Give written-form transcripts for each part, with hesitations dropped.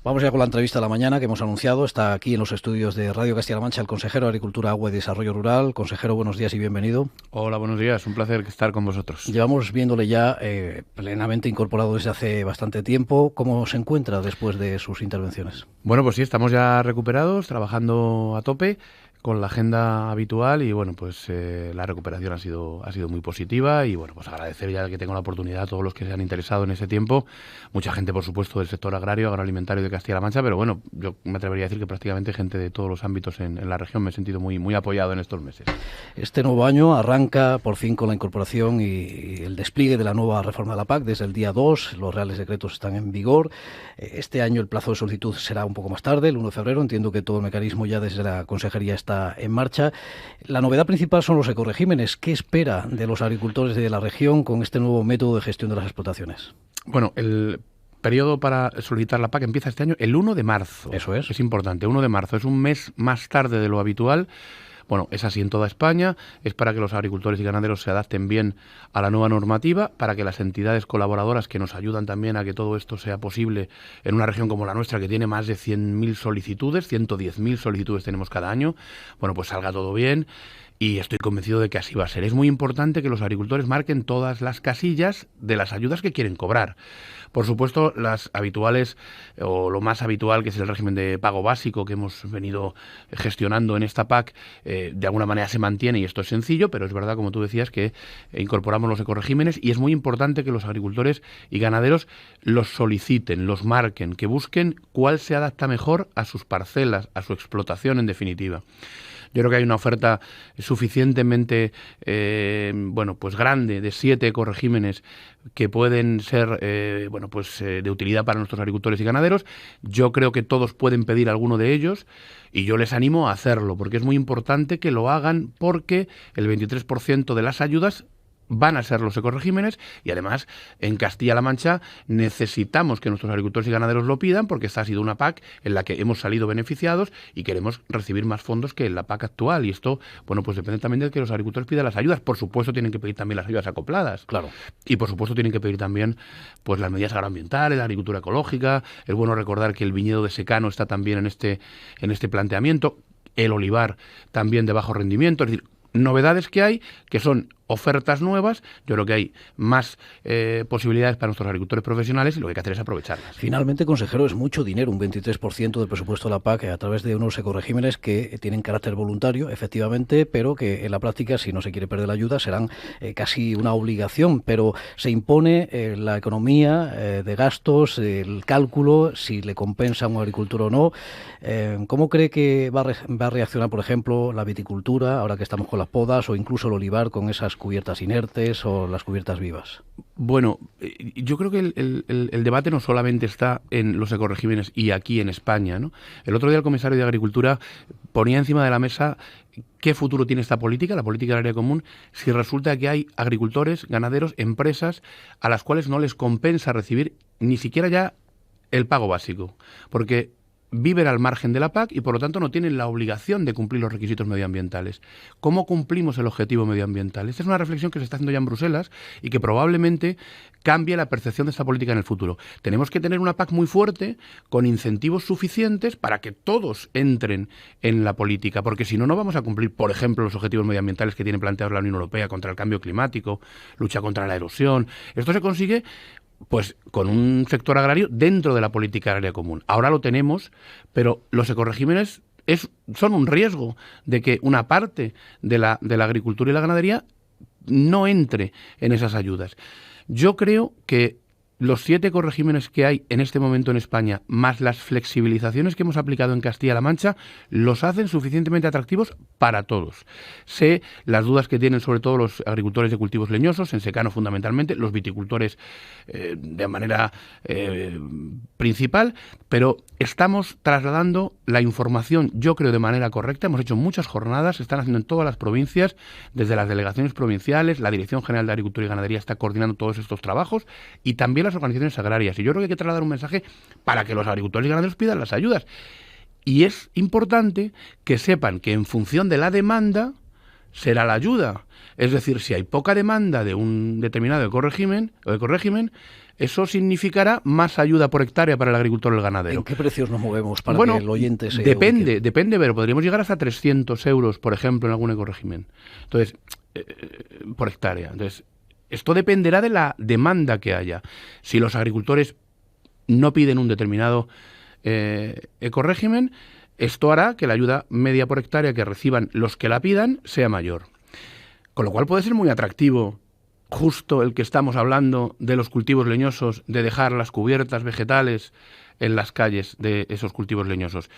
Vamos ya con la entrevista de la mañana que hemos anunciado. Está aquí en los estudios de Radio Castilla-La Mancha el consejero de Agricultura, Agua y Desarrollo Rural. Consejero, buenos días y bienvenido. Hola, buenos días. Un placer estar con vosotros. Llevamos viéndole ya plenamente incorporado desde hace bastante tiempo. ¿Cómo se encuentra después de sus intervenciones? Bueno, pues sí, estamos ya recuperados, trabajando a tope con la agenda habitual y bueno, pues la recuperación ha sido muy positiva y bueno, pues agradecer ya que tengo la oportunidad a todos los que se han interesado en ese tiempo, mucha gente por supuesto del sector agrario, agroalimentario de Castilla-La Mancha, pero bueno, yo me atrevería a decir que prácticamente gente de todos los ámbitos en la región. Me he sentido muy apoyado en estos meses. Este nuevo año arranca por fin con la incorporación y el despliegue de la nueva reforma de la PAC desde el día 2, los reales decretos están en vigor. Este año el plazo de solicitud será un poco más tarde, el 1 de febrero, entiendo que todo el mecanismo ya desde la Consejería está en marcha. La novedad principal son los ecoregímenes. ¿Qué espera de los agricultores de la región con este nuevo método de gestión de las explotaciones? Bueno, el periodo para solicitar la PAC empieza este año el 1 de marzo. Eso es. Es importante, 1 de marzo. Es un mes más tarde de lo habitual. Bueno, es así en toda España, es para que los agricultores y ganaderos se adapten bien a la nueva normativa, para que las entidades colaboradoras que nos ayudan también a que todo esto sea posible en una región como la nuestra, que tiene más de 100.000 solicitudes, 110.000 solicitudes tenemos cada año, bueno, pues salga todo bien. Y estoy convencido de que así va a ser. Es muy importante que los agricultores marquen todas las casillas de las ayudas que quieren cobrar. Por supuesto, las habituales, o lo más habitual, que es el régimen de pago básico que hemos venido gestionando en esta PAC, de alguna manera se mantiene y esto es sencillo, pero es verdad, como tú decías, que incorporamos los ecoregímenes y es muy importante que los agricultores y ganaderos los soliciten, los marquen, que busquen cuál se adapta mejor a sus parcelas, a su explotación en definitiva. Yo creo que hay una oferta suficientemente pues grande de 7 ecoregímenes que pueden ser de utilidad para nuestros agricultores y ganaderos. Yo creo que todos pueden pedir alguno de ellos y yo les animo a hacerlo, porque es muy importante que lo hagan, porque el 23% de las ayudas van a ser los ecoregímenes y además en Castilla-La Mancha necesitamos que nuestros agricultores y ganaderos lo pidan, porque esta ha sido una PAC en la que hemos salido beneficiados y queremos recibir más fondos que en la PAC actual, y esto, bueno, pues depende también de que los agricultores pidan las ayudas. Por supuesto tienen que pedir también las ayudas acopladas. Claro. Y por supuesto tienen que pedir también pues las medidas agroambientales, la agricultura ecológica. Es bueno recordar que el viñedo de secano está también en este planteamiento, el olivar también de bajo rendimiento, es decir, novedades que hay, que son ofertas nuevas. Yo creo que hay más posibilidades para nuestros agricultores profesionales y lo que hay que hacer es aprovecharlas. Finalmente, consejero, es mucho dinero, un 23% del presupuesto de la PAC a través de unos ecoregímenes que tienen carácter voluntario, efectivamente, pero que en la práctica, si no se quiere perder la ayuda, serán casi una obligación, pero se impone la economía de gastos, el cálculo, si le compensa a un agricultor o no. ¿Cómo cree que va a reaccionar, por ejemplo, la viticultura, ahora que estamos con las podas, o incluso el olivar con esas cubiertas inertes o las cubiertas vivas? Bueno, yo creo que el debate no solamente está en los ecoregímenes y aquí en España, ¿no? El otro día el comisario de Agricultura ponía encima de la mesa qué futuro tiene esta política, la política agraria común, si resulta que hay agricultores, ganaderos, empresas a las cuales no les compensa recibir ni siquiera ya el pago básico, porque viven al margen de la PAC y por lo tanto no tienen la obligación de cumplir los requisitos medioambientales. ¿Cómo cumplimos el objetivo medioambiental? Esta es una reflexión que se está haciendo ya en Bruselas y que probablemente cambie la percepción de esta política en el futuro. Tenemos que tener una PAC muy fuerte, con incentivos suficientes para que todos entren en la política, porque si no, no vamos a cumplir, por ejemplo, los objetivos medioambientales que tiene planteados la Unión Europea contra el cambio climático, lucha contra la erosión. Esto se consigue pues con un sector agrario dentro de la política agraria común. Ahora lo tenemos, pero los ecoregímenes son un riesgo de que una parte de la agricultura y la ganadería no entre en esas ayudas. Yo creo que los 7 ecoregímenes que hay en este momento en España, más las flexibilizaciones que hemos aplicado en Castilla-La Mancha, los hacen suficientemente atractivos para todos. Sé las dudas que tienen sobre todo los agricultores de cultivos leñosos, en secano fundamentalmente, los viticultores de manera principal, pero estamos trasladando la información, yo creo, de manera correcta. Hemos hecho muchas jornadas, se están haciendo en todas las provincias, desde las delegaciones provinciales, la Dirección General de Agricultura y Ganadería está coordinando todos estos trabajos y también las organizaciones agrarias. Y yo creo que hay que trasladar un mensaje para que los agricultores y ganaderos pidan las ayudas. Y es importante que sepan que en función de la demanda será la ayuda. Es decir, si hay poca demanda de un determinado ecorégimen, eso significará más ayuda por hectárea para el agricultor o el ganadero. ¿En qué precios nos movemos para Bueno, que el oyente se depende, pero podríamos llegar hasta 300 euros, por ejemplo, en algún ecorégimen. Entonces, por hectárea. Entonces, esto dependerá de la demanda que haya. Si los agricultores no piden un determinado ecorégimen, esto hará que la ayuda media por hectárea que reciban los que la pidan sea mayor. Con lo cual puede ser muy atractivo justo el que estamos hablando de los cultivos leñosos, de dejar las cubiertas vegetales en las calles de esos cultivos leñosos.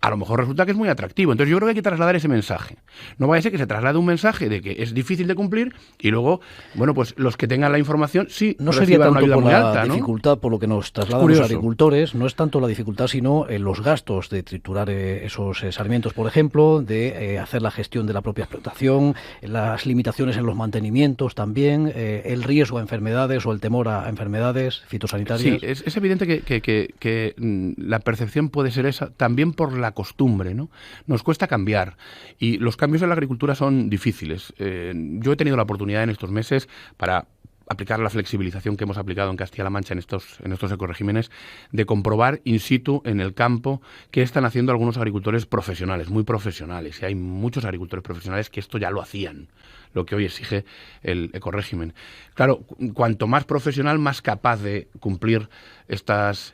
A lo mejor resulta que es muy atractivo. Entonces yo creo que hay que trasladar ese mensaje. No vaya a ser que se traslade un mensaje de que es difícil de cumplir y luego, bueno, pues los que tengan la información sí no sería tanto una ayuda por muy la alta, ¿no? dificultad, por lo que nos trasladan los agricultores, no es tanto la dificultad, sino los gastos de triturar esos sarmientos, por ejemplo, de hacer la gestión de la propia explotación, las limitaciones en los mantenimientos también, el riesgo a enfermedades o el temor a enfermedades fitosanitarias. Sí, es evidente que la percepción puede ser esa también por la costumbre, ¿no? Nos cuesta cambiar y los cambios en la agricultura son difíciles. Yo he tenido la oportunidad en estos meses para aplicar la flexibilización que hemos aplicado en Castilla-La Mancha en estos ecoregímenes, de comprobar in situ en el campo qué están haciendo algunos agricultores profesionales, muy profesionales. Y hay muchos agricultores profesionales que esto ya lo hacían, lo que hoy exige el ecorégimen. Claro, cuanto más profesional, más capaz de cumplir estos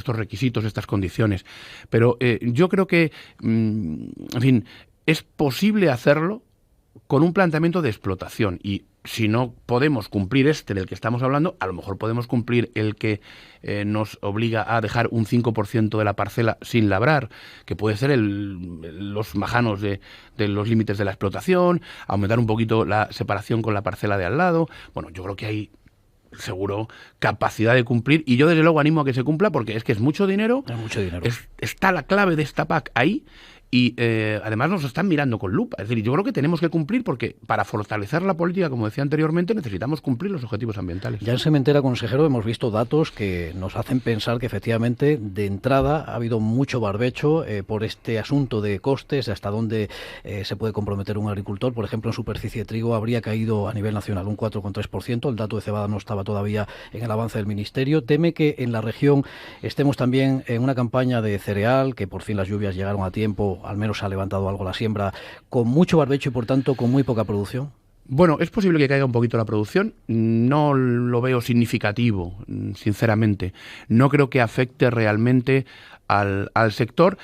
requisitos, estas condiciones. Pero yo creo que, en fin, es posible hacerlo con un planteamiento de explotación y si no podemos cumplir del que estamos hablando, a lo mejor podemos cumplir el que nos obliga a dejar un 5% de la parcela sin labrar, que puede ser los majanos de los límites de la explotación, aumentar un poquito la separación con la parcela de al lado. Bueno, yo creo que hay seguro capacidad de cumplir y yo desde luego animo a que se cumpla porque es que es mucho dinero. Es mucho dinero. Está la clave de esta PAC ahí. Y además nos están mirando con lupa. Es decir, yo creo que tenemos que cumplir porque para fortalecer la política, como decía anteriormente, necesitamos cumplir los objetivos ambientales. Ya en Sementera, consejero, hemos visto datos que nos hacen pensar que efectivamente de entrada ha habido mucho barbecho por este asunto de costes, de hasta dónde se puede comprometer un agricultor. Por ejemplo, en superficie de trigo habría caído a nivel nacional un 4,3%. El dato de cebada no estaba todavía en el avance del Ministerio. ¿Teme que en la región estemos también en una campaña de cereal, que por fin las lluvias llegaron a tiempo, al menos se ha levantado algo la siembra, con mucho barbecho y por tanto con muy poca producción? Bueno, es posible que caiga un poquito la producción, no lo veo significativo, sinceramente. No creo que afecte realmente al sector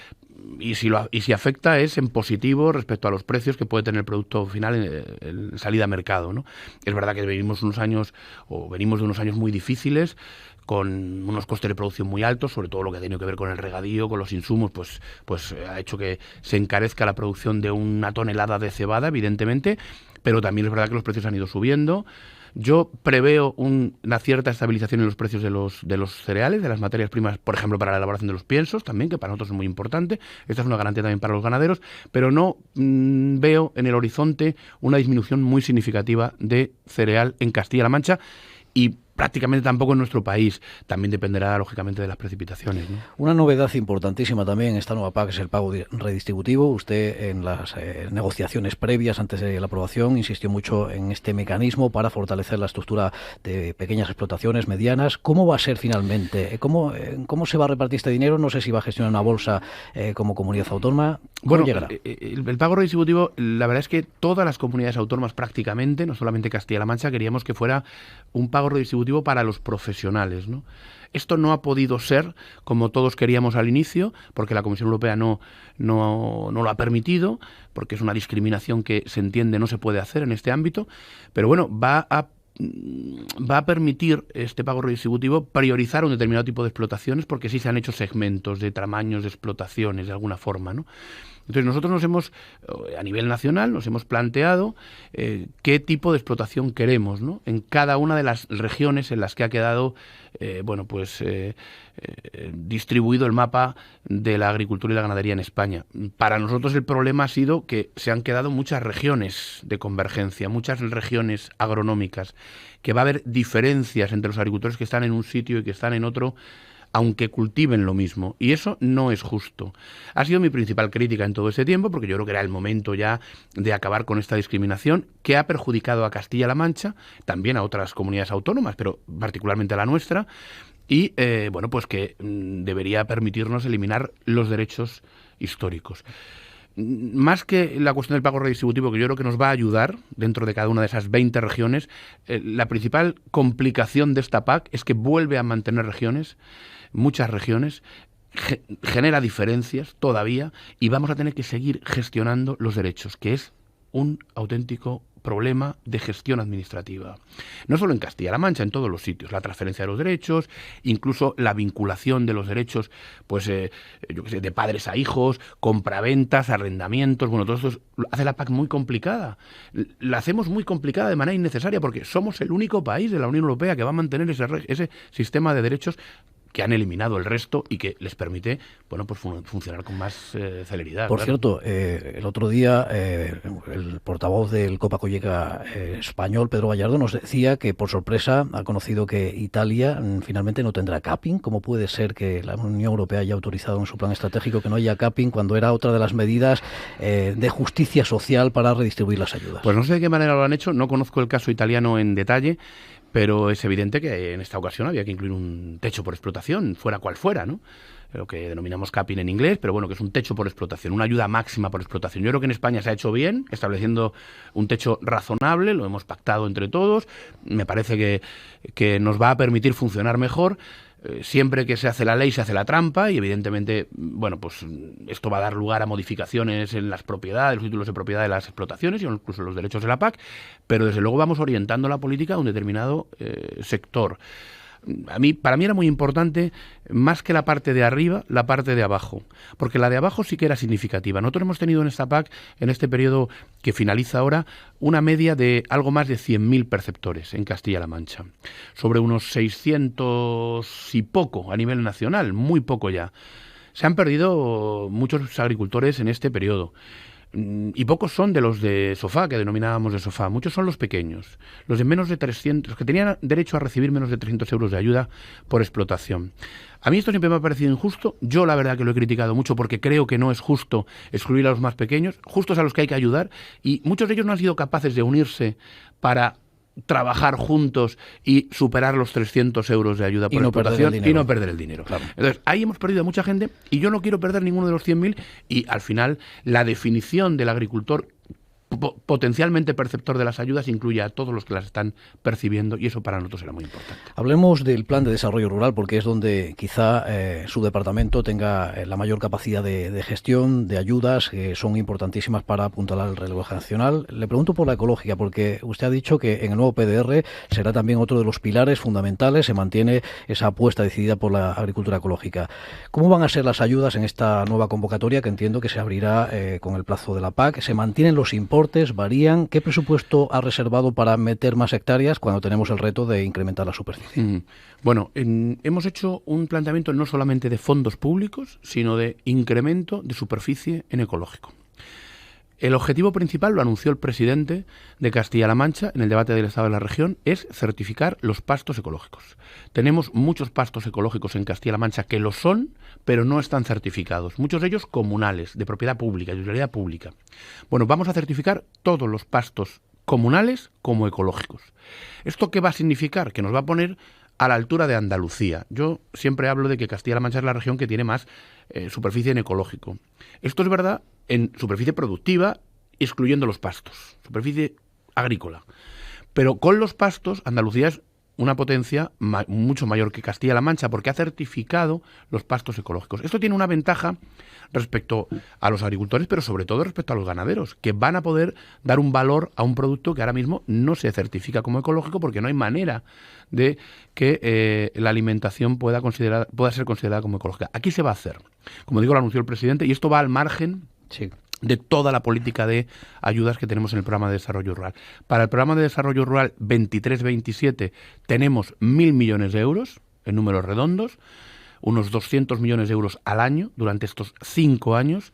y si afecta es en positivo respecto a los precios que puede tener el producto final en salida a mercado, ¿no? Es verdad que venimos de unos años muy difíciles, con unos costes de producción muy altos, sobre todo lo que ha tenido que ver con el regadío, con los insumos, pues ha hecho que se encarezca la producción de una tonelada de cebada, evidentemente, pero también es verdad que los precios han ido subiendo. Yo preveo una cierta estabilización en los precios de los cereales, de las materias primas, por ejemplo, para la elaboración de los piensos, también, que para nosotros es muy importante. Esta es una garantía también para los ganaderos, pero no veo en el horizonte una disminución muy significativa de cereal en Castilla-La Mancha y prácticamente tampoco en nuestro país. También dependerá, lógicamente, de las precipitaciones, ¿no? Una novedad importantísima también en esta nueva PAC es el pago redistributivo. Usted, en las negociaciones previas, antes de la aprobación, insistió mucho en este mecanismo para fortalecer la estructura de pequeñas explotaciones, medianas. ¿Cómo va a ser finalmente? ¿Cómo se va a repartir este dinero? No sé si va a gestionar una bolsa como comunidad autónoma. ¿Cómo llegará? El pago redistributivo, la verdad es que todas las comunidades autónomas prácticamente, no solamente Castilla-La Mancha, queríamos que fuera un pago redistributivo para los profesionales, ¿no? Esto no ha podido ser como todos queríamos al inicio, porque la Comisión Europea no lo ha permitido, porque es una discriminación que se entiende no se puede hacer en este ámbito, pero bueno, va a permitir este pago redistributivo priorizar un determinado tipo de explotaciones, porque sí se han hecho segmentos de tamaños de explotaciones de alguna forma, ¿no? Entonces nosotros a nivel nacional, nos hemos planteado qué tipo de explotación queremos, ¿no? En cada una de las regiones en las que ha quedado, distribuido el mapa de la agricultura y la ganadería en España. Para nosotros el problema ha sido que se han quedado muchas regiones de convergencia, muchas regiones agronómicas, que va a haber diferencias entre los agricultores que están en un sitio y que están en otro aunque cultiven lo mismo. Y eso no es justo. Ha sido mi principal crítica en todo este tiempo, porque yo creo que era el momento ya de acabar con esta discriminación que ha perjudicado a Castilla-La Mancha, también a otras comunidades autónomas, pero particularmente a la nuestra, y bueno, pues que debería permitirnos eliminar los derechos históricos. Más que la cuestión del pago redistributivo, que yo creo que nos va a ayudar dentro de cada una de esas 20 regiones, la principal complicación de esta PAC es que vuelve a mantener regiones, muchas regiones, genera diferencias todavía, y vamos a tener que seguir gestionando los derechos, que es un auténtico problema de gestión administrativa. No solo en Castilla-La Mancha, en todos los sitios. La transferencia de los derechos, incluso la vinculación de los derechos, pues, yo qué sé, de padres a hijos, compraventas, arrendamientos, bueno, todo esto hace la PAC muy complicada. La hacemos muy complicada de manera innecesaria porque somos el único país de la Unión Europea que va a mantener ese sistema de derechos que han eliminado el resto y que les permite, bueno, pues funcionar con más celeridad. Por cierto, el otro día el portavoz del Copa Cogeca español, Pedro Gallardo, nos decía que por sorpresa ha conocido que Italia finalmente no tendrá capping. ¿Cómo puede ser que la Unión Europea haya autorizado en su plan estratégico que no haya capping cuando era otra de las medidas de justicia social para redistribuir las ayudas? Pues no sé de qué manera lo han hecho, no conozco el caso italiano en detalle, pero es evidente que en esta ocasión había que incluir un techo por explotación, fuera cual fuera, ¿no? Lo que denominamos capping en inglés, pero bueno, que es un techo por explotación, una ayuda máxima por explotación. Yo creo que en España se ha hecho bien, estableciendo un techo razonable, lo hemos pactado entre todos, me parece que nos va a permitir funcionar mejor. Siempre que se hace la ley se hace la trampa y evidentemente, bueno, pues esto va a dar lugar a modificaciones en las propiedades, los títulos de propiedad de las explotaciones y incluso los derechos de la PAC, pero desde luego vamos orientando la política a un determinado sector. Para mí era muy importante, más que la parte de arriba, la parte de abajo, porque la de abajo sí que era significativa. Nosotros hemos tenido en esta PAC, en este periodo que finaliza ahora, una media de algo más de 100.000 perceptores en Castilla-La Mancha, sobre unos 600 y poco a nivel nacional, muy poco ya. Se han perdido muchos agricultores en este periodo. Y pocos son de los de sofá, que denominábamos de sofá. Muchos son los pequeños, los de menos de 300, los que tenían derecho a recibir menos de 300 euros de ayuda por explotación. A mí esto siempre me ha parecido injusto. Yo la verdad que lo he criticado mucho porque creo que no es justo excluir a los más pequeños, justos a los que hay que ayudar, y muchos de ellos no han sido capaces de unirse para trabajar juntos y superar los 300 euros de ayuda por explotación y no perder el dinero. Claro. Entonces, ahí hemos perdido a mucha gente y yo no quiero perder ninguno de los 100.000 y al final la definición del agricultor potencialmente perceptor de las ayudas incluye a todos los que las están percibiendo y eso para nosotros era muy importante. Hablemos del plan de desarrollo rural porque es donde quizá su departamento tenga la mayor capacidad de gestión, de ayudas que son importantísimas para apuntalar el relevo generacional. Le pregunto por la ecológica porque usted ha dicho que en el nuevo PDR será también otro de los pilares fundamentales, se mantiene esa apuesta decidida por la agricultura ecológica. ¿Cómo van a ser las ayudas en esta nueva convocatoria que entiendo que se abrirá con el plazo de la PAC? ¿Se mantienen los importes? ¿Varían? ¿Qué presupuesto ha reservado para meter más hectáreas cuando tenemos el reto de incrementar la superficie? Bueno, hemos hecho un planteamiento no solamente de fondos públicos, sino de incremento de superficie en ecológico. El objetivo principal, lo anunció el presidente de Castilla-La Mancha en el debate del Estado de la región, es certificar los pastos ecológicos. Tenemos muchos pastos ecológicos en Castilla-La Mancha que lo son, pero no están certificados. Muchos de ellos comunales, de propiedad pública, de utilidad pública. Bueno, vamos a certificar todos los pastos comunales como ecológicos. ¿Esto qué va a significar? Que nos va a poner a la altura de Andalucía. Yo siempre hablo de que Castilla-La Mancha es la región que tiene más superficie en ecológico. Esto es verdad en superficie productiva, excluyendo los pastos, superficie agrícola. Pero con los pastos, Andalucía es una potencia mucho mayor que Castilla-La Mancha porque ha certificado los pastos ecológicos. Esto tiene una ventaja respecto a los agricultores, pero sobre todo respecto a los ganaderos, que van a poder dar un valor a un producto que ahora mismo no se certifica como ecológico porque no hay manera de que la alimentación pueda ser considerada como ecológica. Aquí se va a hacer. Como digo, lo anunció el presidente y esto va al margen de toda la política de ayudas que tenemos en el programa de desarrollo rural. Para el programa de desarrollo rural 23-27 tenemos 1.000 millones de euros, en números redondos, unos 200 millones de euros al año durante estos 5 años,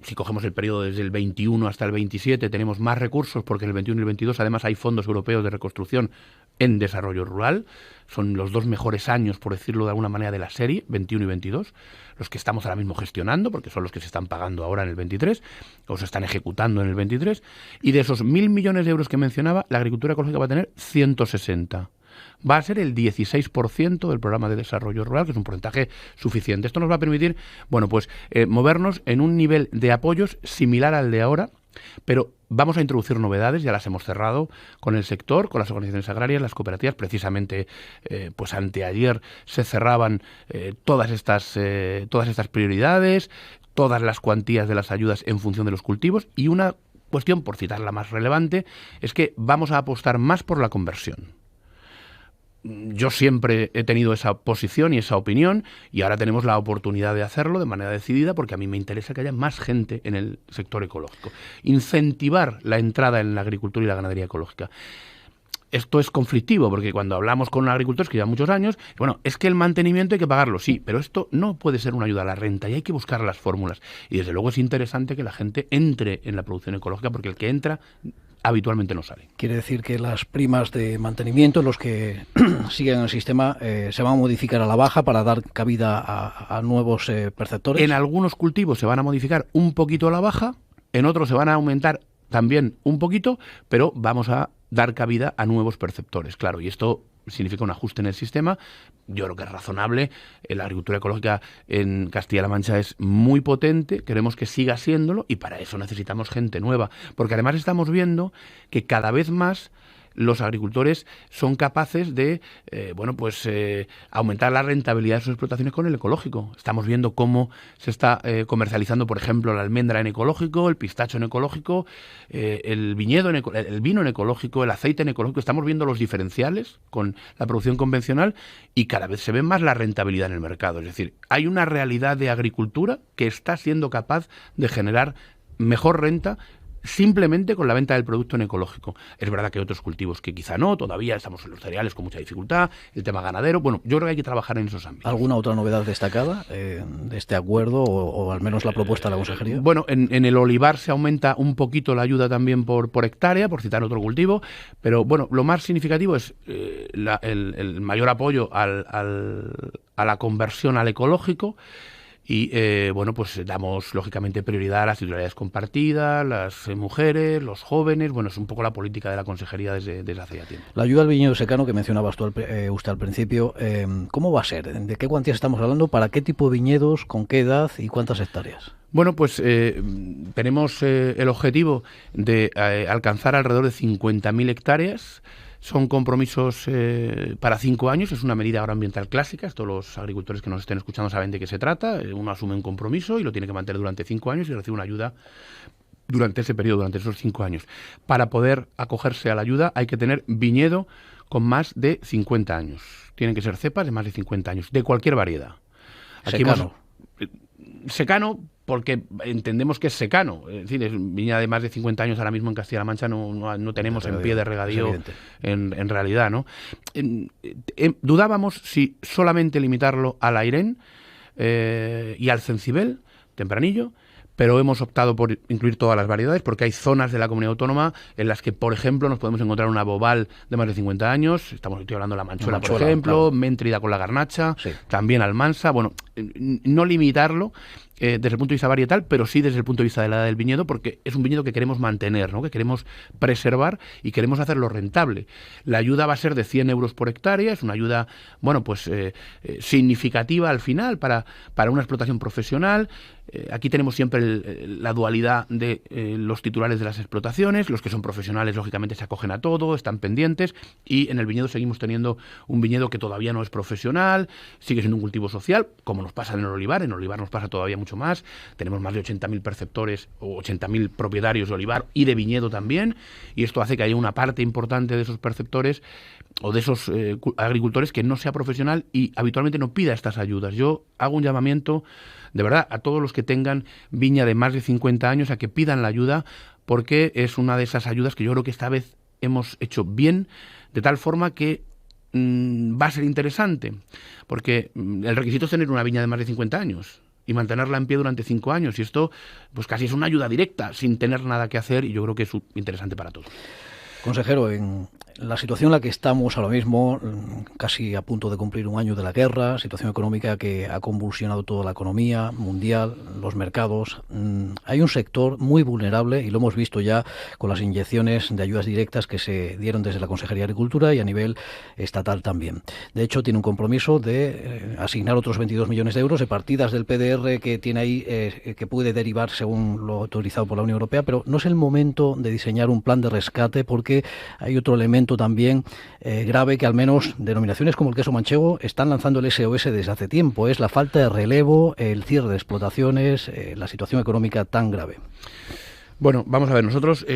si cogemos el periodo desde el 21 hasta el 27, tenemos más recursos porque en el 21 y el 22 además hay fondos europeos de reconstrucción en desarrollo rural. Son los dos mejores años, por decirlo de alguna manera, de la serie, 21 y 22, los que estamos ahora mismo gestionando, porque son los que se están pagando ahora en el 23, o se están ejecutando en el 23, y de esos 1.000 millones de euros que mencionaba, la agricultura ecológica va a tener 160. Va a ser el 16% del programa de desarrollo rural, que es un porcentaje suficiente. Esto nos va a permitir, bueno, pues movernos en un nivel de apoyos similar al de ahora, pero vamos a introducir novedades, ya las hemos cerrado con el sector, con las organizaciones agrarias, las cooperativas. Precisamente, pues anteayer se cerraban todas estas prioridades, todas las cuantías de las ayudas en función de los cultivos, y una cuestión, por citar la más relevante, es que vamos a apostar más por la conversión. Yo siempre he tenido esa posición y esa opinión, y ahora tenemos la oportunidad de hacerlo de manera decidida, porque a mí me interesa que haya más gente en el sector ecológico. Incentivar la entrada en la agricultura y la ganadería ecológica. Esto es conflictivo, porque cuando hablamos con agricultores que llevan muchos años, bueno, es que el mantenimiento hay que pagarlo, sí, pero esto no puede ser una ayuda a la renta y hay que buscar las fórmulas. Y desde luego es interesante que la gente entre en la producción ecológica, porque el que entra habitualmente no sale. Quiere decir que las primas de mantenimiento, los que siguen el sistema, se van a modificar a la baja para dar cabida a nuevos perceptores. En algunos cultivos se van a modificar un poquito a la baja, en otros se van a aumentar también un poquito, pero vamos a dar cabida a nuevos perceptores, claro, y esto significa un ajuste en el sistema. Yo creo que es razonable. La agricultura ecológica en Castilla-La Mancha es muy potente, queremos que siga siéndolo, y para eso necesitamos gente nueva, porque además estamos viendo que cada vez más los agricultores son capaces de aumentar la rentabilidad de sus explotaciones con el ecológico. Estamos viendo cómo se está comercializando, por ejemplo, la almendra en ecológico, el pistacho en ecológico, el viñedo el vino en ecológico, el aceite en ecológico. Estamos viendo los diferenciales con la producción convencional y cada vez se ve más la rentabilidad en el mercado. Es decir, hay una realidad de agricultura que está siendo capaz de generar mejor renta simplemente con la venta del producto en ecológico. Es verdad que hay otros cultivos que quizá no, todavía estamos en los cereales con mucha dificultad, el tema ganadero. Bueno, yo creo que hay que trabajar en esos ámbitos. ¿Alguna otra novedad destacada de este acuerdo o al menos la propuesta de la consejería? Bueno, en el olivar se aumenta un poquito la ayuda también por hectárea, por citar otro cultivo, pero bueno, lo más significativo es el mayor apoyo a la conversión al ecológico. Y pues damos lógicamente prioridad a las titularidades compartidas, las mujeres, los jóvenes. Bueno, es un poco la política de la consejería desde hace ya tiempo. La ayuda al viñedo secano que mencionabas usted al principio, ¿cómo va a ser? ¿De qué cuantías estamos hablando? ¿Para qué tipo de viñedos? ¿Con qué edad? ¿Y cuántas hectáreas? Bueno, pues tenemos el objetivo de alcanzar alrededor de 50.000 hectáreas. Son compromisos para 5 años, es una medida agroambiental clásica. Todos los agricultores que nos estén escuchando saben de qué se trata. Uno asume un compromiso y lo tiene que mantener durante 5 años y recibe una ayuda durante ese periodo, durante esos 5 años. Para poder acogerse a la ayuda hay que tener viñedo con más de 50 años. Tienen que ser cepas de más de 50 años, de cualquier variedad. Aquí secano. Secano, porque entendemos que es secano. Es decir, es viña de más de 50 años ahora mismo en Castilla-La Mancha no tenemos en pie de regadío en realidad, ¿no? Dudábamos si solamente limitarlo al Airén y al Cencibel, tempranillo, pero hemos optado por incluir todas las variedades porque hay zonas de la comunidad autónoma en las que, por ejemplo, nos podemos encontrar una bobal de más de 50 años. Estoy hablando de la Manchuela, por ejemplo, claro. Méntrida con la garnacha, sí. También Almansa. Bueno, no limitarlo desde el punto de vista varietal, pero sí desde el punto de vista de la edad del viñedo, porque es un viñedo que queremos mantener, ¿no? Que queremos preservar y queremos hacerlo rentable. La ayuda va a ser de 100 euros por hectárea, es una ayuda, significativa al final para una explotación profesional. Aquí tenemos siempre la dualidad de los titulares de las explotaciones. Los que son profesionales, lógicamente, se acogen a todo, están pendientes, y en el viñedo seguimos teniendo un viñedo que todavía no es profesional, sigue siendo un cultivo social, como nos pasa en el olivar. En el olivar nos pasa todavía mucho más. Tenemos más de 80.000 perceptores o 80.000 propietarios de olivar y de viñedo también, y esto hace que haya una parte importante de esos perceptores o de esos agricultores que no sea profesional y habitualmente no pida estas ayudas. Yo hago un llamamiento de verdad a todos los que tengan viña de más de 50 años a que pidan la ayuda, porque es una de esas ayudas que yo creo que esta vez hemos hecho bien, de tal forma que va a ser interesante, porque el requisito es tener una viña de más de 50 años. y mantenerla en pie durante 5 años. Y esto pues casi es una ayuda directa, sin tener nada que hacer, y yo creo que es interesante para todos. Consejero, en la situación en la que estamos ahora mismo, casi a punto de cumplir un año de la guerra, situación económica que ha convulsionado toda la economía mundial, los mercados, hay un sector muy vulnerable y lo hemos visto ya con las inyecciones de ayudas directas que se dieron desde la Consejería de Agricultura y a nivel estatal también. De hecho, tiene un compromiso de asignar otros 22 millones de euros de partidas del PDR que tiene ahí, que puede derivar según lo autorizado por la Unión Europea, pero no es el momento de diseñar un plan de rescate porque hay otro elemento también grave que al menos denominaciones como el queso manchego están lanzando el SOS desde hace tiempo. Es la falta de relevo, el cierre de explotaciones, la situación económica tan grave. Bueno, vamos a ver, nosotros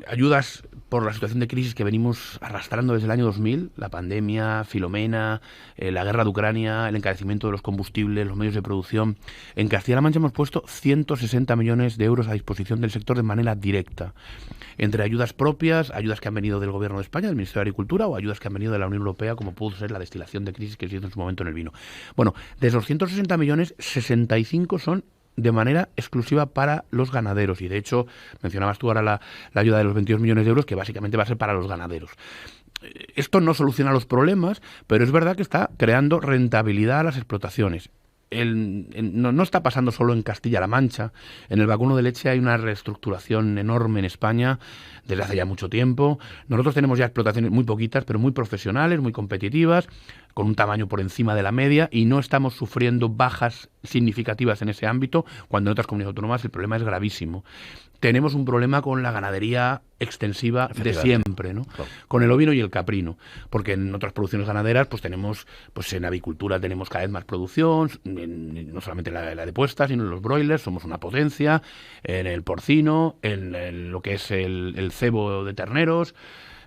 ayudas por la situación de crisis que venimos arrastrando desde el año 2000, la pandemia, Filomena, la guerra de Ucrania, el encarecimiento de los combustibles, los medios de producción. En Castilla-La Mancha hemos puesto 160 millones de euros a disposición del sector de manera directa, entre ayudas propias, ayudas que han venido del Gobierno de España, del Ministerio de Agricultura, o ayudas que han venido de la Unión Europea, como pudo ser la destilación de crisis que se hizo en su momento en el vino. Bueno, de esos 160 millones, 65 son de manera exclusiva para los ganaderos. Y de hecho, mencionabas tú ahora la ayuda de los 22 millones de euros, que básicamente va a ser para los ganaderos. Esto no soluciona los problemas, pero es verdad que está creando rentabilidad a las explotaciones. No está pasando solo en Castilla-La Mancha. En el vacuno de leche hay una reestructuración enorme en España desde hace ya mucho tiempo. Nosotros tenemos ya explotaciones muy poquitas, pero muy profesionales, muy competitivas, con un tamaño por encima de la media, y no estamos sufriendo bajas significativas en ese ámbito, cuando en otras comunidades autónomas el problema es gravísimo. Tenemos un problema con la ganadería extensiva de siempre, ¿no? Claro. Con el ovino y el caprino, porque en otras producciones ganaderas pues tenemos, pues en avicultura tenemos cada vez más producción, no solamente la de puesta, sino en los broilers somos una potencia, en el porcino, en lo que es el cebo de terneros.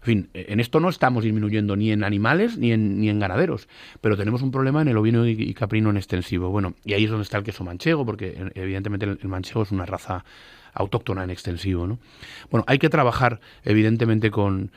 En fin, en esto no estamos disminuyendo ni en animales ni en ganaderos, pero tenemos un problema en el ovino y caprino en extensivo. Bueno, y ahí es donde está el queso manchego, porque evidentemente el manchego es una raza autóctona en extensivo, ¿no? Bueno, hay que trabajar evidentemente con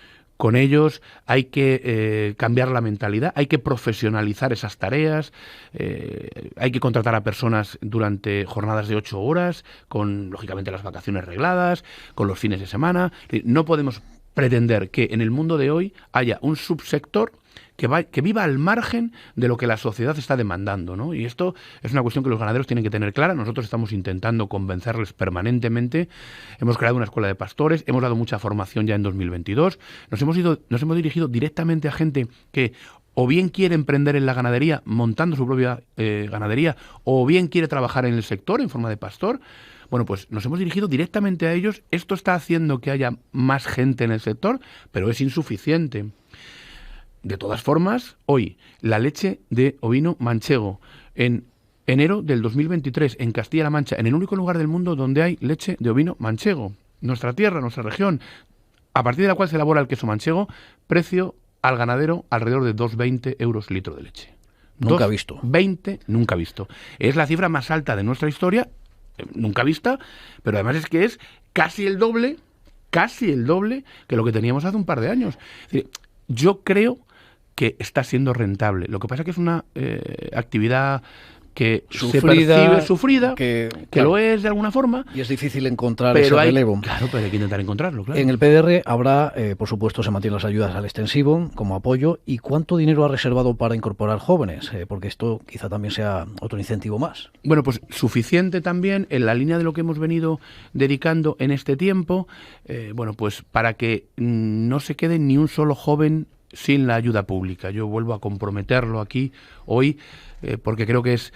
ellos, hay que cambiar la mentalidad, hay que profesionalizar esas tareas, hay que contratar a personas durante jornadas de 8 horas, con lógicamente las vacaciones regladas, con los fines de semana. No podemos pretender que en el mundo de hoy haya un subsector que viva al margen de lo que la sociedad está demandando, ¿no? Y esto es una cuestión que los ganaderos tienen que tener clara. Nosotros estamos intentando convencerles permanentemente. Hemos creado una escuela de pastores, hemos dado mucha formación ya en 2022. Nos hemos dirigido directamente a gente que o bien quiere emprender en la ganadería, montando su propia ganadería, o bien quiere trabajar en el sector en forma de pastor. Bueno, pues nos hemos dirigido directamente a ellos. Esto está haciendo que haya más gente en el sector, pero es insuficiente. De todas formas, hoy la leche de ovino manchego en enero del 2023 en Castilla-La Mancha, en el único lugar del mundo donde hay leche de ovino manchego, nuestra tierra, nuestra región, a partir de la cual se elabora el queso manchego, precio al ganadero alrededor de 2,20 euros litro de leche. Nunca visto. 2,20, nunca visto. Es la cifra más alta de nuestra historia, nunca vista, pero además es que es casi el doble que lo que teníamos hace un par de años. Es decir, yo creo que está siendo rentable. Lo que pasa es que es una actividad que se percibe sufrida, que claro, lo es de alguna forma. Y es difícil encontrar ese relevo. Claro, pero hay que intentar encontrarlo, claro. En el PDR habrá, por supuesto, se mantienen las ayudas al extensivo como apoyo. ¿Y cuánto dinero ha reservado para incorporar jóvenes? Porque esto quizá también sea otro incentivo más. Bueno, pues suficiente también en la línea de lo que hemos venido dedicando en este tiempo, bueno, pues para que no se quede ni un solo joven sin la ayuda pública. Yo vuelvo a comprometerlo aquí hoy porque creo que es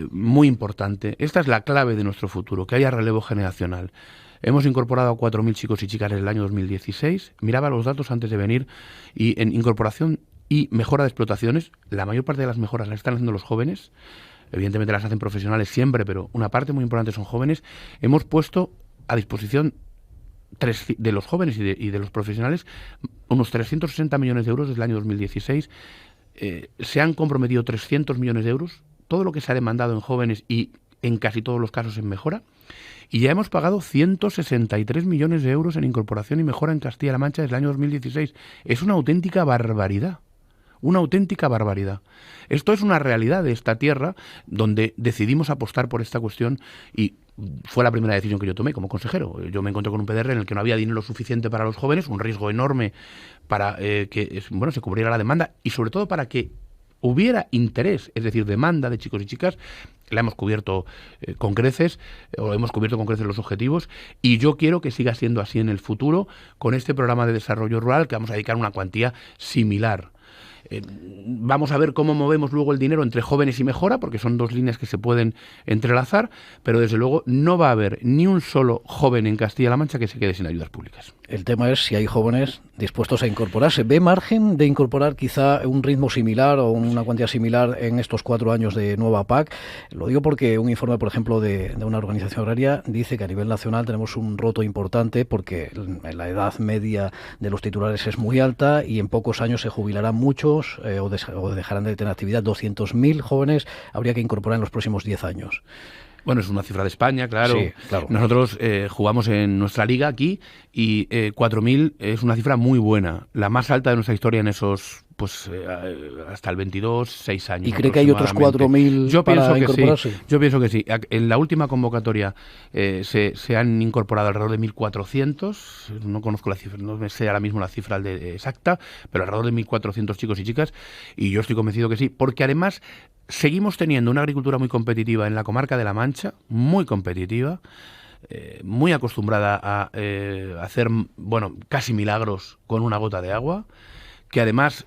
muy importante. Esta es la clave de nuestro futuro, que haya relevo generacional. Hemos incorporado a 4.000 chicos y chicas en el año 2016. Miraba los datos antes de venir y en incorporación y mejora de explotaciones, la mayor parte de las mejoras las están haciendo los jóvenes. Evidentemente las hacen profesionales siempre, pero una parte muy importante son jóvenes. Hemos puesto a disposición de los jóvenes y de los profesionales unos 360 millones de euros desde el año 2016. Se han comprometido 300 millones de euros, todo lo que se ha demandado en jóvenes y en casi todos los casos en mejora, y ya hemos pagado 163 millones de euros en incorporación y mejora en Castilla-La Mancha desde el año 2016. Es una auténtica barbaridad. Una auténtica barbaridad. Esto es una realidad de esta tierra donde decidimos apostar por esta cuestión y fue la primera decisión que yo tomé como consejero. Yo me encontré con un PDR en el que no había dinero suficiente para los jóvenes, un riesgo enorme para que se cubriera la demanda y sobre todo para que hubiera interés, es decir, demanda de chicos y chicas. La hemos cubierto con creces, o hemos cubierto con creces los objetivos, y yo quiero que siga siendo así en el futuro con este programa de desarrollo rural, que vamos a dedicar una cuantía similar. Vamos a ver cómo movemos luego el dinero entre jóvenes y mejora, porque son dos líneas que se pueden entrelazar, pero desde luego no va a haber ni un solo joven en Castilla-La Mancha que se quede sin ayudas públicas. El tema es si hay jóvenes dispuestos a incorporarse. ¿Ve margen de incorporar quizá un ritmo similar o una cuantía similar en estos 4 años de nueva PAC? Lo digo porque un informe, por ejemplo, de una organización agraria dice que a nivel nacional tenemos un roto importante porque la edad media de los titulares es muy alta y en pocos años se jubilarán muchos o dejarán de tener actividad. 200.000 jóvenes habría que incorporar en los próximos 10 años. Bueno, es una cifra de España, claro. Sí, claro. Nosotros jugamos en nuestra liga aquí y 4.000 es una cifra muy buena, la más alta de nuestra historia en esos, hasta el 22, 6 años. ¿Y cree que hay otros 4.000 para incorporarse? Sí. Yo pienso que sí. En la última convocatoria se han incorporado alrededor de 1.400, no conozco la cifra, no me sé ahora mismo la cifra exacta, pero alrededor de 1.400 chicos y chicas, y yo estoy convencido que sí, porque además seguimos teniendo una agricultura muy competitiva en la comarca de La Mancha, muy competitiva, muy acostumbrada a hacer, casi milagros con una gota de agua, que además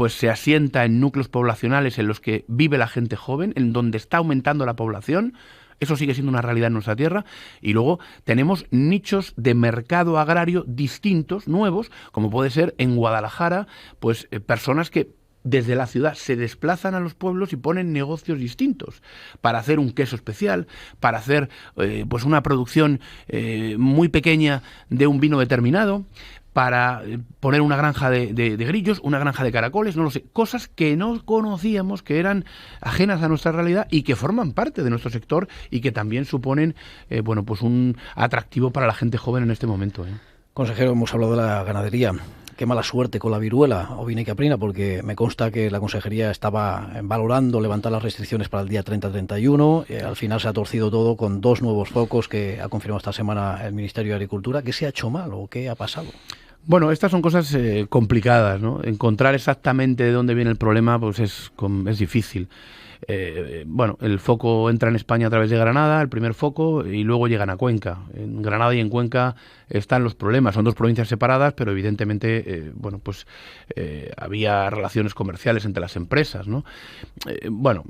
se asienta en núcleos poblacionales en los que vive la gente joven, en donde está aumentando la población. Eso sigue siendo una realidad en nuestra tierra. Y luego tenemos nichos de mercado agrario distintos, nuevos, como puede ser en Guadalajara, personas que desde la ciudad se desplazan a los pueblos y ponen negocios distintos para hacer un queso especial, para hacer una producción muy pequeña de un vino determinado, para poner una granja de grillos, una granja de caracoles, no lo sé, cosas que no conocíamos, que eran ajenas a nuestra realidad y que forman parte de nuestro sector y que también suponen un atractivo para la gente joven en este momento. Consejero, hemos hablado de la ganadería. Qué mala suerte con la viruela ovina y caprina, porque me consta que la Consejería estaba valorando levantar las restricciones para el día 30-31. Al final se ha torcido todo con 2 nuevos focos que ha confirmado esta semana el Ministerio de Agricultura. ¿Qué se ha hecho mal o qué ha pasado? Bueno, estas son cosas complicadas, ¿no? Encontrar exactamente de dónde viene el problema es difícil. El foco entra en España a través de Granada, el primer foco, y luego llegan a Cuenca. En Granada y en Cuenca están los problemas. Son 2 provincias separadas, pero evidentemente había relaciones comerciales entre las empresas, ¿no?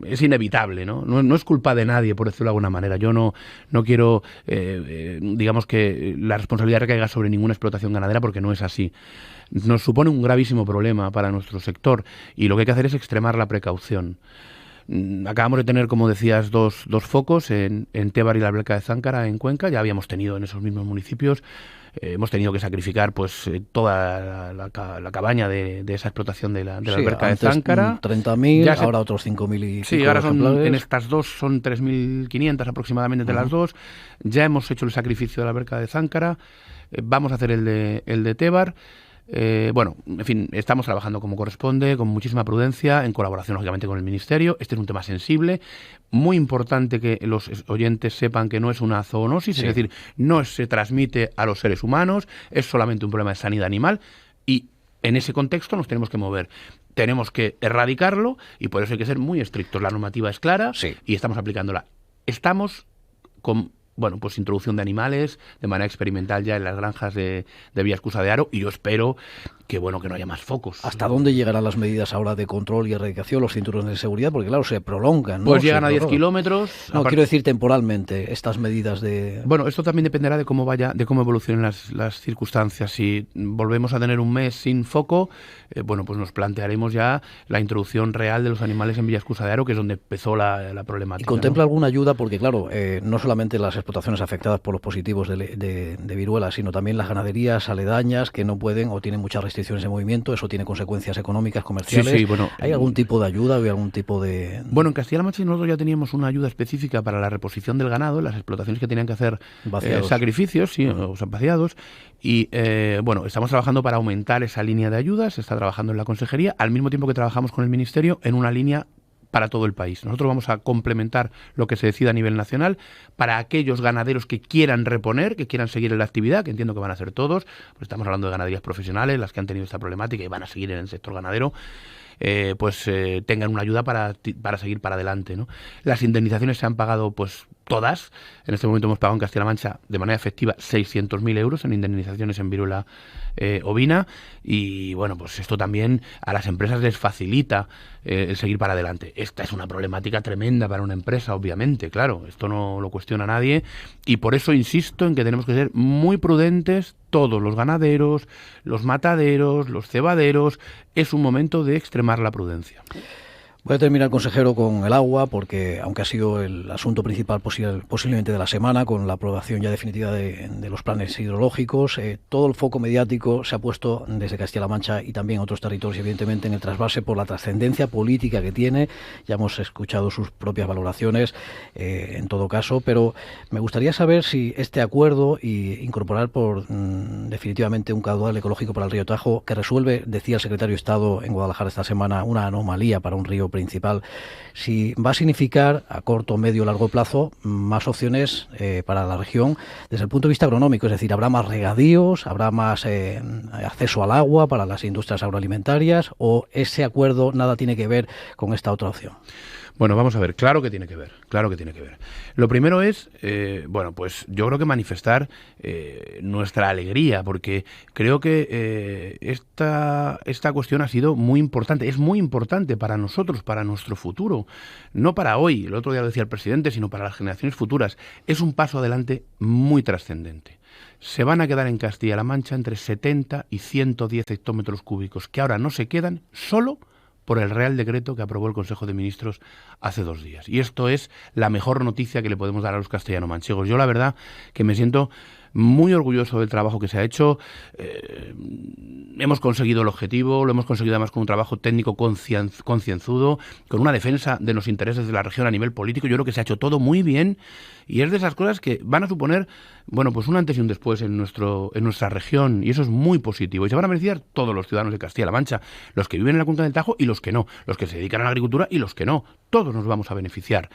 Es inevitable, ¿no? No es culpa de nadie, por decirlo de alguna manera. Yo no quiero, digamos que la responsabilidad recaiga sobre ninguna explotación ganadera, porque no es así. Nos supone un gravísimo problema para nuestro sector y lo que hay que hacer es extremar la precaución. Acabamos de tener, como decías, dos focos en Tébar y la Alberca de Záncara, en Cuenca. Ya habíamos tenido en esos mismos municipios. Hemos tenido que sacrificar toda la cabaña de esa explotación de la Alberca de Záncara. 30.000, ahora otros 5.000 y sí, ahora en estas dos son 3.500 aproximadamente de las dos. Ya hemos hecho el sacrificio de la Alberca de Záncara. Vamos a hacer el de Tébar. En fin, estamos trabajando como corresponde, con muchísima prudencia, en colaboración lógicamente con el Ministerio. Este es un tema sensible, muy importante que los oyentes sepan que no es una zoonosis, sí. Es decir, no se transmite a los seres humanos, es solamente un problema de sanidad animal y en ese contexto nos tenemos que mover. Tenemos que erradicarlo y por eso hay que ser muy estrictos. La normativa es clara, sí, y estamos aplicándola. Estamos con introducción de animales de manera experimental ya en las granjas de Villascusa de Haro, y yo espero que no haya más focos. ¿Hasta dónde llegarán las medidas ahora de control y erradicación, los cinturones de seguridad? Porque claro, se prolongan, ¿no? Pues llegan a 10 kilómetros. No, quiero decir temporalmente, estas medidas de... Esto también dependerá de cómo evolucionen las circunstancias. Si volvemos a tener un mes sin foco, nos plantearemos ya la introducción real de los animales en Villascusa de Haro, que es donde empezó la problemática. ¿Y contempla alguna ayuda? Porque claro, no solamente las explotaciones explotaciones afectadas por los positivos de viruela, sino también las ganaderías aledañas que no pueden o tienen muchas restricciones de movimiento. Eso tiene consecuencias económicas, comerciales. Sí, bueno, ¿Hay algún tipo de ayuda o algún tipo de...? Bueno, en Castilla-La Mancha nosotros ya teníamos una ayuda específica para la reposición del ganado, las explotaciones que tenían que hacer sacrificios, sí, o vaciados. Y bueno, estamos trabajando para aumentar esa línea de ayudas, se está trabajando en la consejería, al mismo tiempo que trabajamos con el Ministerio en una línea para todo el país. Nosotros vamos a complementar lo que se decida a nivel nacional para aquellos ganaderos que quieran reponer, que quieran seguir en la actividad, que entiendo que van a hacer todos, pues estamos hablando de ganaderías profesionales, las que han tenido esta problemática y van a seguir en el sector ganadero, tengan una ayuda para seguir para adelante, ¿no? Las indemnizaciones se han pagado pues todas. En este momento hemos pagado en Castilla-La Mancha de manera efectiva 600.000 euros en indemnizaciones en viruela ovina, y bueno, pues esto también a las empresas les facilita el seguir para adelante. Esta es una problemática tremenda para una empresa, obviamente, claro, esto no lo cuestiona nadie, y por eso insisto en que tenemos que ser muy prudentes todos, los ganaderos, los mataderos, los cebaderos. Es un momento de extremar la prudencia. Voy a terminar, consejero, con el agua, porque aunque ha sido el asunto principal posiblemente de la semana, con la aprobación ya definitiva de los planes hidrológicos, todo el foco mediático se ha puesto desde Castilla-La Mancha y también otros territorios, evidentemente, en el trasvase por la trascendencia política que tiene. Ya hemos escuchado sus propias valoraciones, en todo caso, pero me gustaría saber si este acuerdo y incorporar definitivamente un caudal ecológico para el río Tajo, que resuelve, decía el secretario de Estado en Guadalajara esta semana, una anomalía para un río principal, si va a significar a corto, medio, largo plazo más opciones para la región desde el punto de vista agronómico, es decir, habrá más regadíos, habrá más acceso al agua para las industrias agroalimentarias, o ese acuerdo nada tiene que ver con esta otra opción. Bueno, vamos a ver, claro que tiene que ver, claro que tiene que ver. Lo primero es, bueno, pues yo creo que manifestar nuestra alegría, porque creo que esta cuestión ha sido muy importante, es muy importante para nosotros, para nuestro futuro, no para hoy, el otro día lo decía el presidente, sino para las generaciones futuras. Es un paso adelante muy trascendente. Se van a quedar en Castilla-La Mancha entre 70 y 110 hectómetros cúbicos, que ahora no se quedan solo por el Real Decreto que aprobó el Consejo de Ministros hace 2 días. Y esto es la mejor noticia que le podemos dar a los castellano-manchegos. Yo la verdad que me siento muy orgulloso del trabajo que se ha hecho. Hemos conseguido el objetivo, lo hemos conseguido además con un trabajo técnico concienzudo, con una defensa de los intereses de la región a nivel político. Yo creo que se ha hecho todo muy bien, y es de esas cosas que van a suponer, bueno, pues un antes y un después en nuestra región, y eso es muy positivo. Y se van a beneficiar todos los ciudadanos de Castilla-La Mancha, los que viven en la Cuenca del Tajo y los que no, los que se dedican a la agricultura y los que no. Todos nos vamos a beneficiar.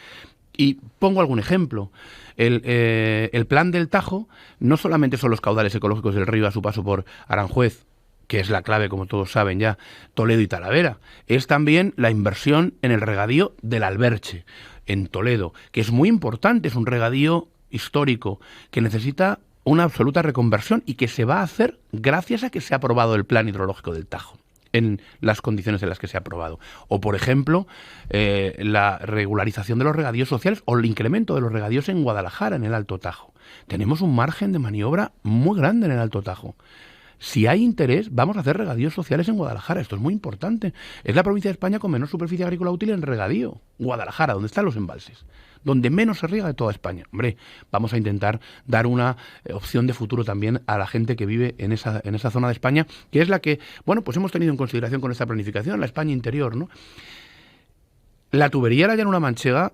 Y pongo algún ejemplo. El plan del Tajo no solamente son los caudales ecológicos del río a su paso por Aranjuez, que es la clave, como todos saben ya, Toledo y Talavera. Es también la inversión en el regadío del Alberche, en Toledo, que es muy importante, es un regadío histórico que necesita una absoluta reconversión y que se va a hacer gracias a que se ha aprobado el plan hidrológico del Tajo en las condiciones en las que se ha aprobado. O, por ejemplo, la regularización de los regadíos sociales o el incremento de los regadíos en Guadalajara, en el Alto Tajo. Tenemos un margen de maniobra muy grande en el Alto Tajo. Si hay interés, vamos a hacer regadíos sociales en Guadalajara. Esto es muy importante. Es la provincia de España con menor superficie agrícola útil en regadío. Guadalajara, donde están los embalses, donde menos se riega de toda España. Hombre, vamos a intentar dar una opción de futuro también a la gente que vive en esa zona de España, que es la que, bueno, pues hemos tenido en consideración con esta planificación, la España interior, ¿no? La tubería de la llanura manchega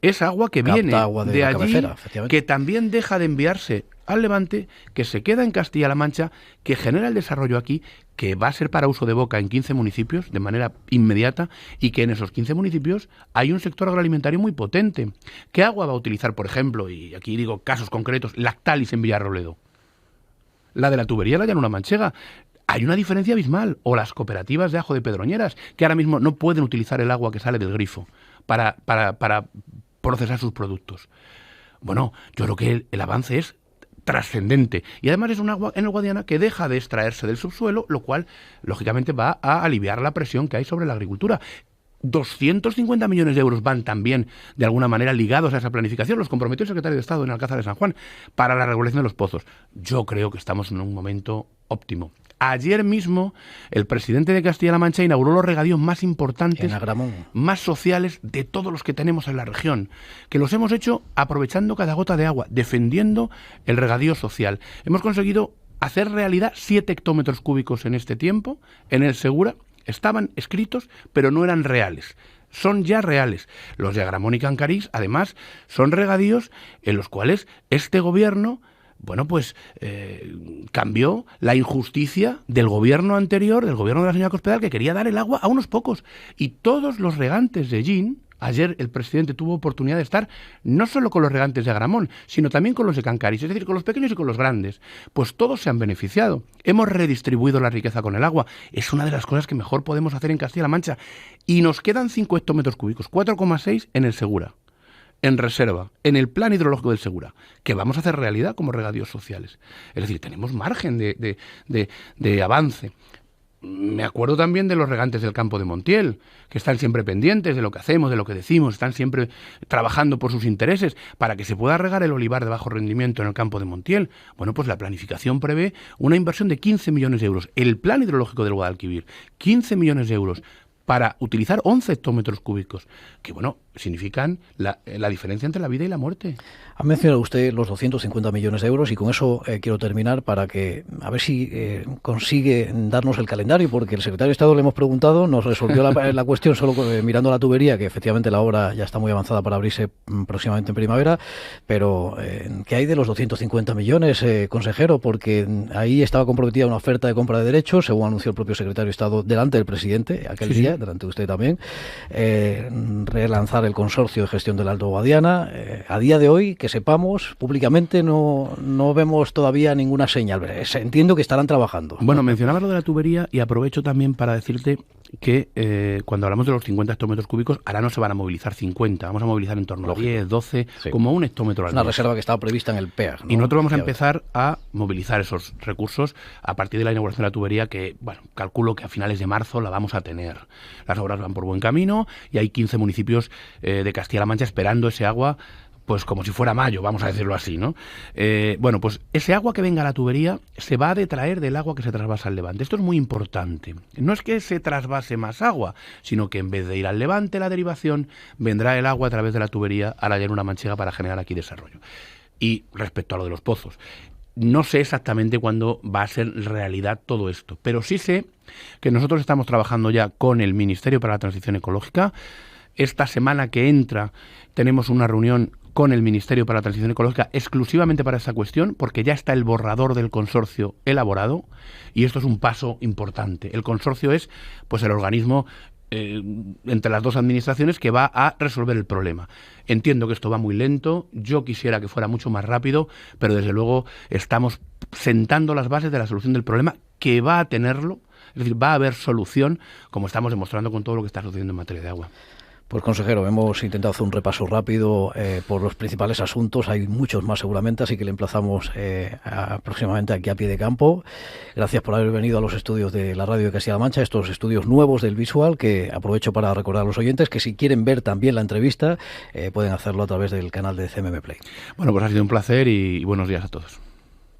es agua que viene agua de allí, cabecera, que también deja de enviarse al Levante, que se queda en Castilla-La Mancha, que genera el desarrollo aquí, que va a ser para uso de boca en 15 municipios de manera inmediata, y que en esos 15 municipios hay un sector agroalimentario muy potente. ¿Qué agua va a utilizar, por ejemplo, y aquí digo casos concretos, Lactalis en Villarrobledo? La de la tubería de la llanura manchega. Hay una diferencia abismal. O las cooperativas de ajo de Pedroñeras, que ahora mismo no pueden utilizar el agua que sale del grifo para procesar sus productos. Bueno, yo creo que el avance es trascendente. Y además es un agua en el Guadiana que deja de extraerse del subsuelo, lo cual, lógicamente, va a aliviar la presión que hay sobre la agricultura. 250 millones de euros van también, de alguna manera, ligados a esa planificación. Los comprometió el secretario de Estado en Alcázar de San Juan para la regulación de los pozos. Yo creo que estamos en un momento óptimo. Ayer mismo, el presidente de Castilla-La Mancha inauguró los regadíos más importantes, más sociales de todos los que tenemos en la región, que los hemos hecho aprovechando cada gota de agua, defendiendo el regadío social. Hemos conseguido hacer realidad 7 hectómetros cúbicos en este tiempo, en el Segura. Estaban escritos, pero no eran reales. Son ya reales. Los de Agramón y Cancarís, además, son regadíos en los cuales este gobierno, cambió la injusticia del gobierno anterior, del gobierno de la señora Cospedal, que quería dar el agua a unos pocos. Y todos los regantes de Llín, ayer el presidente tuvo oportunidad de estar no solo con los regantes de Agramón, sino también con los de Cancarís, es decir, con los pequeños y con los grandes. Pues todos se han beneficiado. Hemos redistribuido la riqueza con el agua. Es una de las cosas que mejor podemos hacer en Castilla-La Mancha. Y nos quedan 5 hectómetros cúbicos, 4,6 en el Segura, en reserva, en el plan hidrológico del Segura, que vamos a hacer realidad como regadíos sociales. Es decir, tenemos margen de avance. Me acuerdo también de los regantes del campo de Montiel, que están siempre pendientes de lo que hacemos, de lo que decimos, están siempre trabajando por sus intereses para que se pueda regar el olivar de bajo rendimiento en el campo de Montiel. Bueno, pues la planificación prevé una inversión de 15 millones de euros. El plan hidrológico del Guadalquivir, 15 millones de euros para utilizar 11 hectómetros cúbicos, que significan la diferencia entre la vida y la muerte. Ha mencionado usted los 250 millones de euros y con eso quiero terminar para que, a ver si consigue darnos el calendario, porque el secretario de Estado le hemos preguntado, nos resolvió la cuestión solo mirando la tubería, que efectivamente la obra ya está muy avanzada para abrirse próximamente en primavera, pero ¿qué hay de los 250 millones, consejero? Porque ahí estaba comprometida una oferta de compra de derechos, según anunció el propio secretario de Estado delante del presidente aquel día, delante de usted también, relanzar el consorcio de gestión del Alto Guadiana. A día de hoy, que sepamos, públicamente no vemos todavía ninguna señal. Entiendo que estarán trabajando. Bueno, mencionabas lo de la tubería y aprovecho también para decirte que cuando hablamos de los 50 hectómetros cúbicos, ahora no se van a movilizar 50, vamos a movilizar en torno a 10, 12, como un hectómetro al mes. Una reserva que estaba prevista en el PEAG, ¿no? Y nosotros vamos a empezar a movilizar esos recursos a partir de la inauguración de la tubería, que, calculo que a finales de marzo la vamos a tener. Las obras van por buen camino y hay 15 municipios de Castilla-La Mancha esperando ese agua, pues como si fuera mayo, vamos a decirlo así, ¿no? Pues ese agua que venga a la tubería se va a detraer del agua que se trasvasa al Levante. Esto es muy importante. No es que se trasvase más agua, sino que en vez de ir al Levante la derivación, vendrá el agua a través de la tubería a la llanura manchega para generar aquí desarrollo. Y respecto a lo de los pozos, no sé exactamente cuándo va a ser realidad todo esto, pero sí sé que nosotros estamos trabajando ya con el Ministerio para la Transición Ecológica. Esta semana que entra tenemos una reunión con el Ministerio para la Transición Ecológica exclusivamente para esa cuestión, porque ya está el borrador del consorcio elaborado y esto es un paso importante. El consorcio es el organismo entre las dos administraciones que va a resolver el problema. Entiendo que esto va muy lento, yo quisiera que fuera mucho más rápido, pero desde luego estamos sentando las bases de la solución del problema, que va a tenerlo, es decir, va a haber solución, como estamos demostrando con todo lo que está sucediendo en materia de agua. Pues consejero, hemos intentado hacer un repaso rápido por los principales asuntos, hay muchos más seguramente, así que le emplazamos próximamente aquí a pie de campo. Gracias por haber venido a los estudios de la Radio de Castilla-La Mancha, estos estudios nuevos del visual, que aprovecho para recordar a los oyentes que si quieren ver también la entrevista pueden hacerlo a través del canal de CMM Play. Bueno, pues ha sido un placer y buenos días a todos.